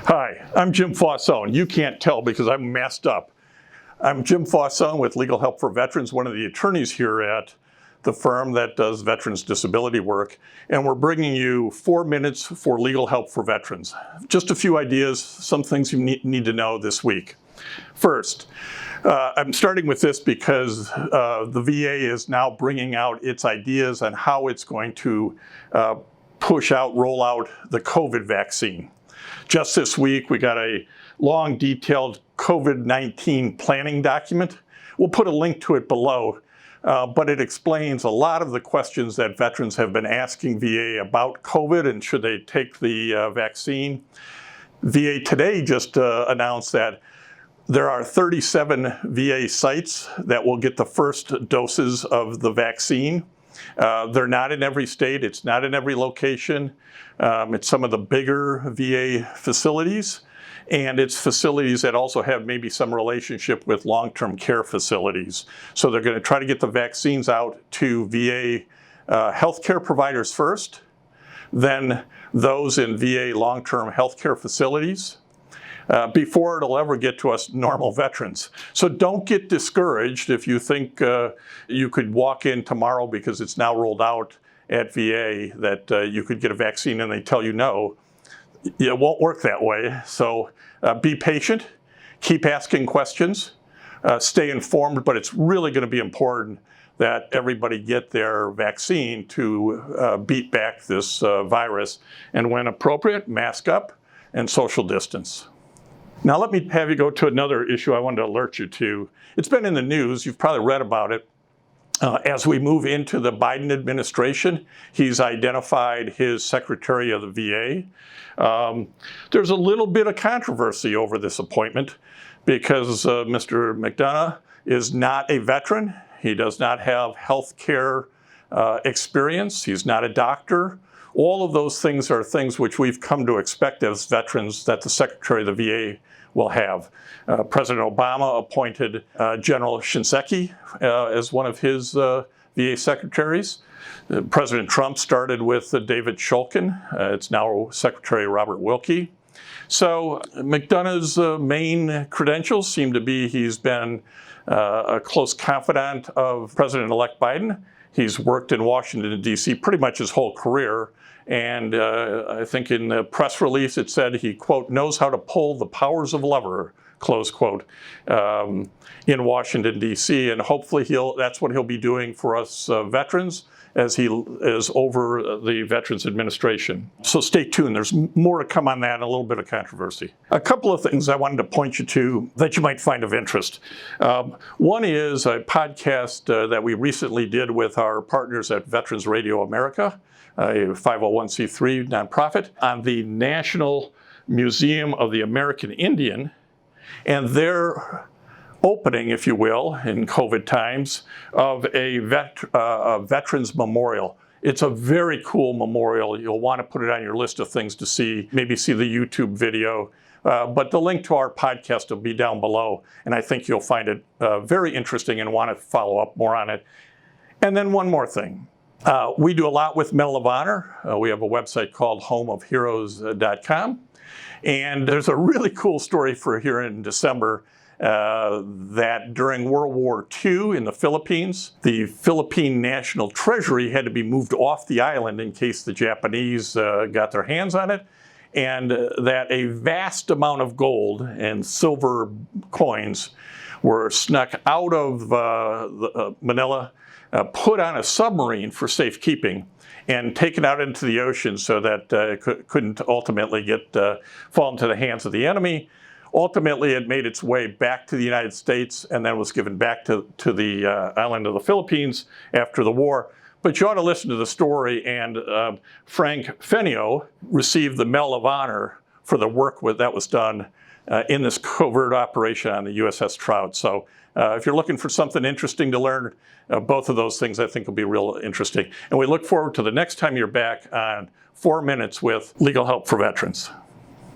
Hi, I'm Jim Fausone. You can't tell because I'm masked up. I'm Jim Fausone with Legal Help for Veterans, one of the attorneys here at the firm that does veterans disability work. And we're bringing you 4 minutes for legal help for veterans. Just a few ideas, some things you need to know this week. First, I'm starting with this because the VA is now bringing out its ideas on how it's going to roll out the COVID vaccine. Just this week, we got a long, detailed COVID-19 planning document. We'll put a link to it below, but it explains a lot of the questions that veterans have been asking VA about COVID and should they take the vaccine. VA today just announced that there are 37 VA sites that will get the first doses of the vaccine. They're not in every state, it's not in every location. It's some of the bigger VA facilities, and it's facilities that also have maybe some relationship with long-term care facilities. So they're going to try to get the vaccines out to VA healthcare providers first, then those in VA long-term healthcare facilities, before it'll ever get to us normal veterans. So don't get discouraged if you think you could walk in tomorrow because it's now rolled out at VA that you could get a vaccine and they tell you no. It won't work that way. So be patient, keep asking questions, stay informed, but it's really going to be important that everybody get their vaccine to beat back this virus. And when appropriate, mask up and social distance. Now let me have you go to another issue I wanted to alert you to. It's been in the news, you've probably read about it. As we move into the Biden administration, he's identified his Secretary of the VA. There's a little bit of controversy over this appointment because Mr. McDonough is not a veteran. He does not have health care experience. He's not a doctor. All of those things are things which we've come to expect as veterans that the Secretary of the VA will have. President Obama appointed General Shinseki as one of his VA secretaries. President Trump started with David Shulkin. It's now Secretary Robert Wilkie. So McDonough's main credentials seem to be he's been a close confidant of President-elect Biden. He's worked in Washington, D.C. pretty much his whole career. And I think in the press release it said he, quote, knows how to pull the powers of lever, close quote, in Washington, D.C. And hopefully that's what he'll be doing for us veterans as he is over the Veterans Administration. So stay tuned. There's more to come on that and a little bit of controversy. A couple of things I wanted to point you to that you might find of interest. One is a podcast that we recently did with our partners at Veterans Radio America, a 501c3 nonprofit, on the National Museum of the American Indian and their opening, if you will, in COVID times, of a Veterans Memorial. It's a very cool memorial. You'll want to put it on your list of things to see, maybe see the YouTube video. But the link to our podcast will be down below, and I think you'll find it very interesting and want to follow up more on it. And then one more thing. We do a lot with Medal of Honor. We have a website called homeofheroes.com. And there's a really cool story for here in December that during World War II in the Philippines, the Philippine National Treasury had to be moved off the island in case the Japanese got their hands on it. And that a vast amount of gold and silver coins were snuck out of Manila, put on a submarine for safekeeping, and taken out into the ocean so that it couldn't ultimately fall into the hands of the enemy. Ultimately, it made its way back to the United States and then was given back to the island of the Philippines after the war. But you ought to listen to the story, and Frank Fenno received the Medal of Honor for the work that was done in this covert operation on the USS Trout. So if you're looking for something interesting to learn, both of those things I think will be real interesting. And we look forward to the next time you're back on 4 Minutes with Legal Help for Veterans.